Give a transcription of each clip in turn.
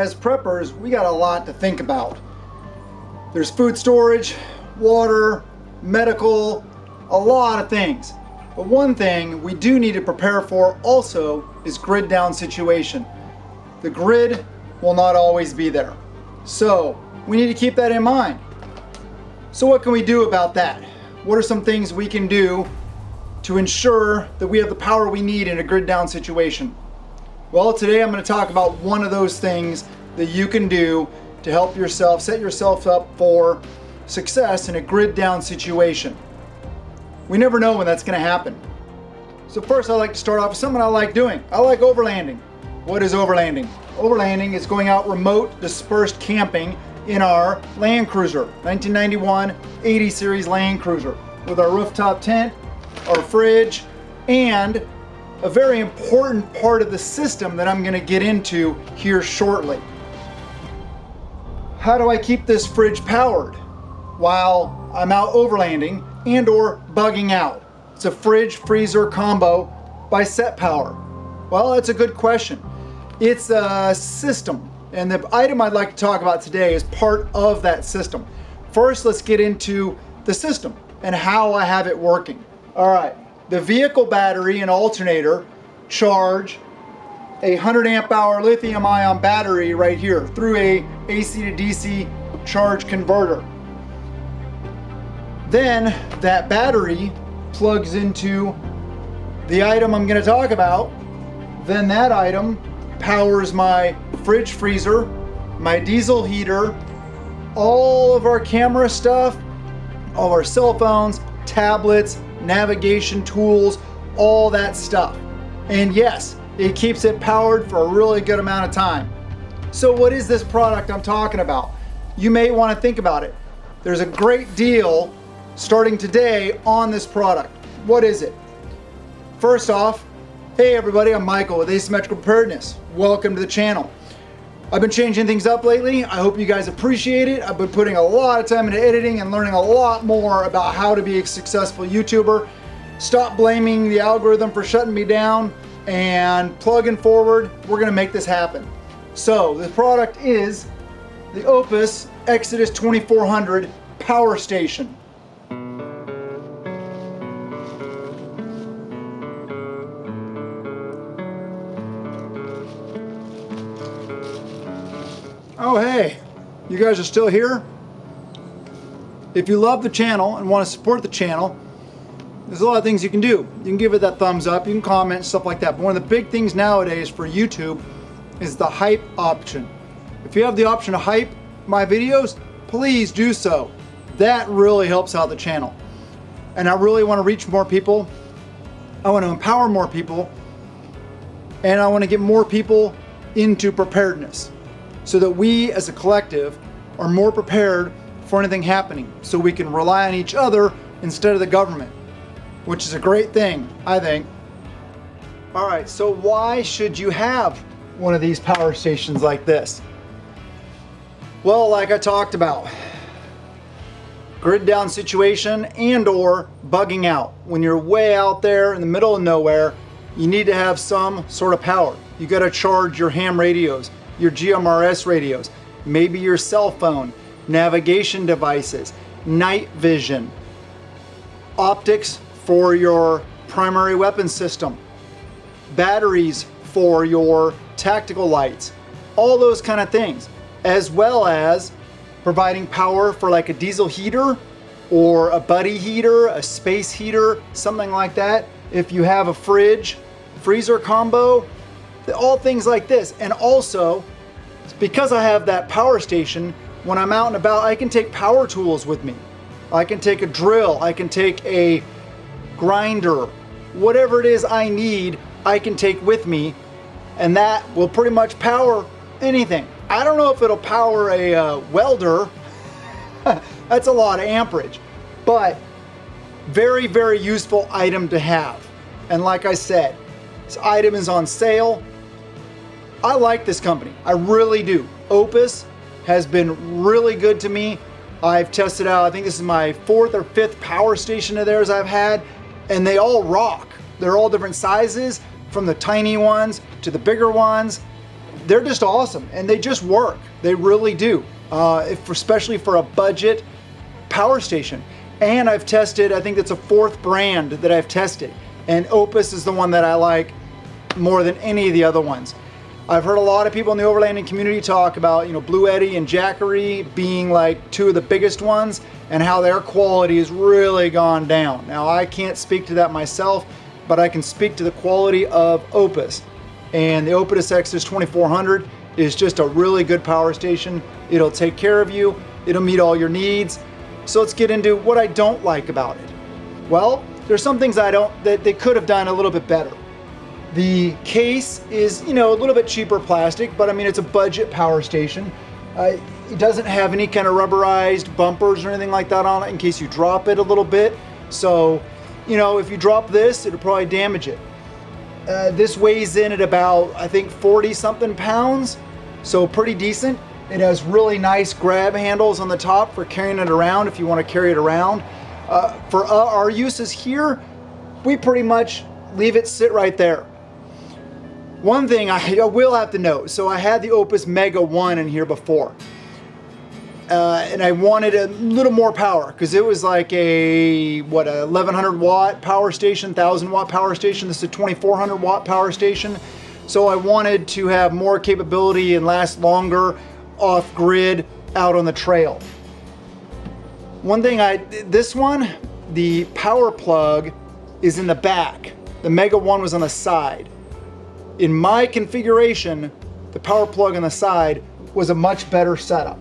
as preppers, we got a lot to think about. There's food storage, water, medical, a lot of things. But one thing we do need to prepare for also is grid down situation. The grid will not always be there. So we need to keep that in mind. So what can we do about that? What are some things we can do to ensure that we have the power we need in a grid down situation? Well, today I'm going to talk about one of those things that you can do to help yourself, set yourself up for success in a grid down situation. We never know when that's going to happen. So first I'd like to start off with something I like doing. I like overlanding. What is overlanding? Overlanding is going out remote, dispersed camping in our Land Cruiser, 1991 80 series Land Cruiser, with our rooftop tent, our fridge, and a very important part of the system that I'm going to get into here shortly. How do I keep this fridge powered while I'm out overlanding and or bugging out? It's a fridge freezer combo by Set Power. Well, that's a good question. It's a system, and the item I'd like to talk about today is part of that system. First, let's get into the system and how I have it working. All right, the vehicle battery and alternator charge a 100 amp hour lithium ion battery right here through a AC to DC charge converter. Then that battery plugs into the item I'm going to talk about. Then that item powers my fridge freezer, my diesel heater, all of our camera stuff, all of our cell phones, tablets, navigation tools, all that stuff. And yes, it keeps it powered for a really good amount of time. So what is this product I'm talking about? You may want to think about it. There's a great deal starting today on this product. What is it? First off, hey everybody, I'm Michael with Asymmetrical Preparedness. Welcome to the channel. I've been changing things up lately. I hope you guys appreciate it. I've been putting a lot of time into editing and learning a lot more about how to be a successful YouTuber. Stop blaming the algorithm for shutting me down and plugging forward. We're gonna make this happen. So the product is the Opus Exodus 2400 Power Station. Oh hey, you guys are still here? If you love the channel and want to support the channel, there's a lot of things you can do. You can give it that thumbs up, you can comment, stuff like that. But one of the big things nowadays for YouTube is the hype option. If you have the option to hype my videos, please do so. That really helps out the channel. And I really want to reach more people. I want to empower more people. And I want to get more people into preparedness, so that we as a collective are more prepared for anything happening, so we can rely on each other instead of the government, which is a great thing, I think. All right, so why should you have one of these power stations like this? Well, like I talked about, grid down situation and or bugging out. When you're way out there in the middle of nowhere, you need to have some sort of power. You gotta charge your ham radios, your GMRS radios, maybe your cell phone, navigation devices, night vision, optics for your primary weapon system, batteries for your tactical lights, all those kind of things, as well as providing power for like a diesel heater or a buddy heater, a space heater, something like that. If you have a fridge, freezer combo, all things like this. And also, because I have that power station, when I'm out and about, I can take power tools with me. I can take a drill, I can take a grinder, whatever it is I need, I can take with me, and that will pretty much power anything. I don't know if it'll power a welder. That's a lot of amperage, but very, very useful item to have. And like I said, this item is on sale. I like this company, I really do. Opus has been really good to me. I've tested out, I think this is my 4th or 5th power station of theirs I've had, and they all rock. They're all different sizes, from the tiny ones to the bigger ones. they're just awesome, and they just work. They really do, especially for a budget power station. And I've tested, I think that's a 4th brand that I've tested, and Opus is the one that I like more than any of the other ones. I've heard a lot of people in the overlanding community talk about, Blue Eddy and Jackery being like 2 of the biggest ones, and how their quality has really gone down. Now, I can't speak to that myself, but I can speak to the quality of Opus. And the Opus Exodus 2400 is just a really good power station. It'll take care of you. It'll meet all your needs. So let's get into what I don't like about it. Well, there's some things that they could have done a little bit better. The case is, a little bit cheaper plastic, but I mean, it's a budget power station. It doesn't have any kind of rubberized bumpers or anything like that on it in case you drop it a little bit. So, if you drop this, it'll probably damage it. This weighs in at about, I think, 40 something pounds. So pretty decent. It has really nice grab handles on the top for carrying it around if you want to carry it around. For our uses here, we pretty much leave it sit right there. One thing I will have to note, so I had the Opus Mega 1 in here before. And I wanted a little more power because it was like a 1100 watt power station, 1000 watt power station. This is a 2400 watt power station. So I wanted to have more capability and last longer off grid out on the trail. One thing this one, the power plug is in the back. The Mega 1 was on the side. In my configuration, the power plug on the side was a much better setup.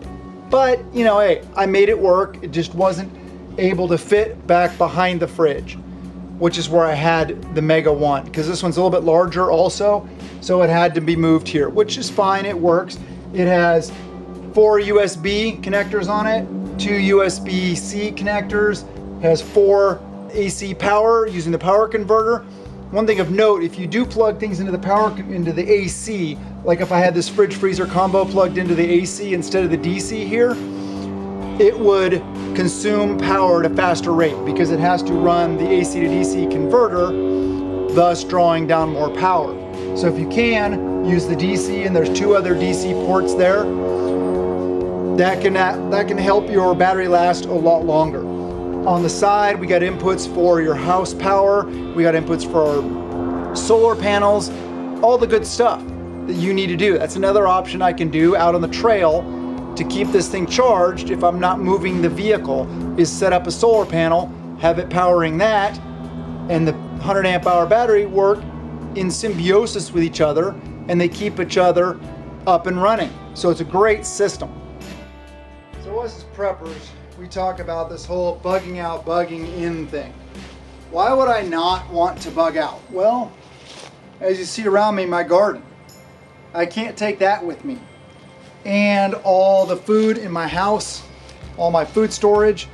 But, hey, I made it work. It just wasn't able to fit back behind the fridge, which is where I had the Mega 1, because this one's a little bit larger also, so it had to be moved here, which is fine, it works. It has 4 USB connectors on it, 2 USB-C connectors, has 4 AC power using the power converter. One thing of note, if you do plug things into the AC, like if I had this fridge freezer combo plugged into the AC instead of the DC here, it would consume power at a faster rate because it has to run the AC to DC converter, thus drawing down more power. So if you can, use the DC, and there's 2 other DC ports there, that can help your battery last a lot longer. On the side, we got inputs for your house power, we got inputs for solar panels, all the good stuff that you need to do. That's another option I can do out on the trail to keep this thing charged if I'm not moving the vehicle, is set up a solar panel, have it powering that, and the 100 amp hour battery work in symbiosis with each other, and they keep each other up and running. So it's a great system. So us as preppers, we talk about this whole bugging out, bugging in thing. Why would I not want to bug out? Well, as you see around me, my garden. I can't take that with me. And all the food in my house, all my food storage.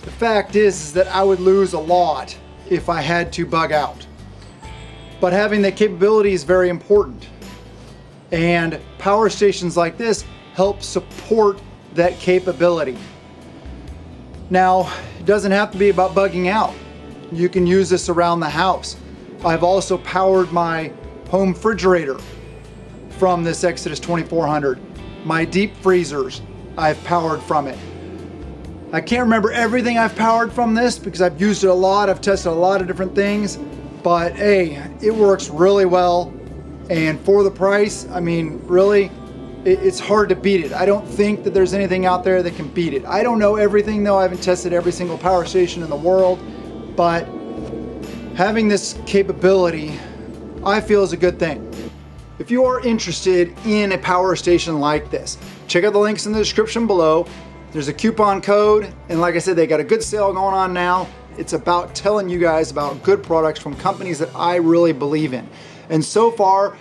The fact is that I would lose a lot if I had to bug out. But having the capability is very important. And power stations like this help support that capability. Now, it doesn't have to be about bugging out. You can use this around the house. I've also powered my home refrigerator from this Exodus 2400. My deep freezers, I've powered from it. I can't remember everything I've powered from this because I've used it a lot. I've tested a lot of different things, but hey, it works really well. And for the price, I mean, really, it's hard to beat it. I don't think that there's anything out there that can beat it. I don't know everything though. I haven't tested every single power station in the world, but having this capability, I feel is a good thing. If you are interested in a power station like this, check out the links in the description below. There's a coupon code, and like I said, they got a good sale going on now. It's about telling you guys about good products from companies that I really believe in. And so far,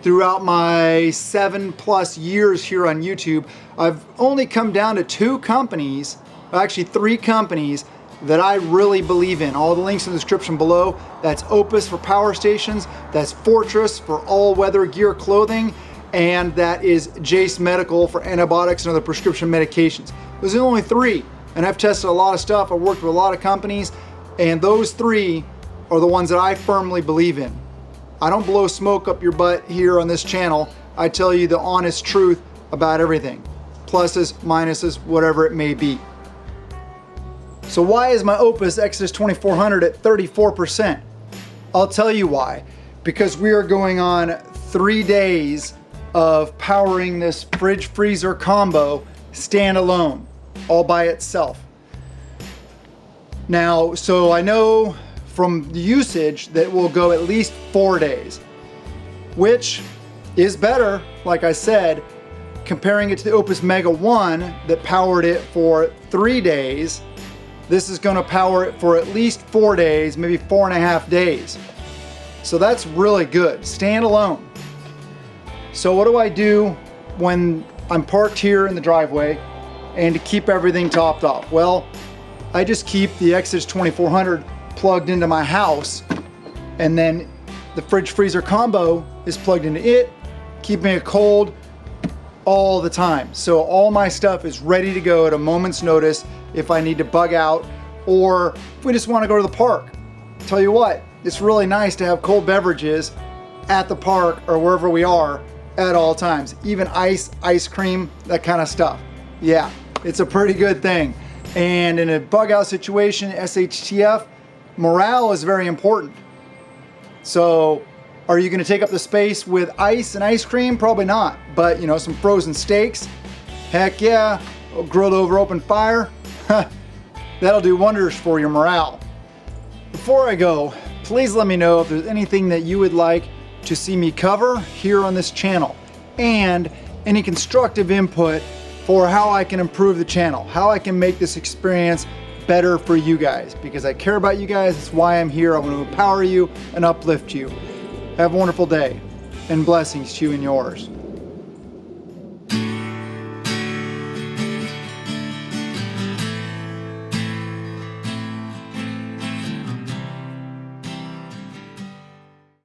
throughout my 7+ years here on YouTube, I've only come down to 2 companies, actually 3 companies, that I really believe in. All the links in the description below. That's Opus for power stations, that's Fortress for all-weather gear clothing, and that is Jace Medical for antibiotics and other prescription medications. Those are the only 3, and I've tested a lot of stuff. I've worked with a lot of companies, and those 3 are the ones that I firmly believe in. I don't blow smoke up your butt here on this channel. I tell you the honest truth about everything. Pluses, minuses, whatever it may be. So why is my Opus Exodus 2400 at 34%? I'll tell you why. Because we are going on 3 days of powering this fridge freezer combo standalone, all by itself. Now, so I know from the usage that we'll go at least 4 days, which is better, like I said, comparing it to the Opus Mega 1 that powered it for 3 days. This is going to power it for at least 4 days, maybe 4.5 days. So that's really good, standalone. So what do I do when I'm parked here in the driveway and to keep everything topped off? Well, I just keep the Exodus 2400 plugged into my house, and then the fridge freezer combo is plugged into it, keeping it cold all the time. So all my stuff is ready to go at a moment's notice if I need to bug out, or if we just want to go to the park. Tell you what, it's really nice to have cold beverages at the park or wherever we are at all times. Even ice cream, that kind of stuff. Yeah, it's a pretty good thing. And in a bug out situation, SHTF, morale is very important. So are you going to take up the space with ice and ice cream? Probably not. But you know, some frozen steaks, heck yeah, grilled over open fire, that'll do wonders for your morale. Before I go, please let me know if there's anything that you would like to see me cover here on this channel, and any constructive input for how I can improve the channel, how I can make this experience better for you guys, because I care about you guys. That's why I'm here. I want to empower you and uplift you. Have a wonderful day, and blessings to you and yours.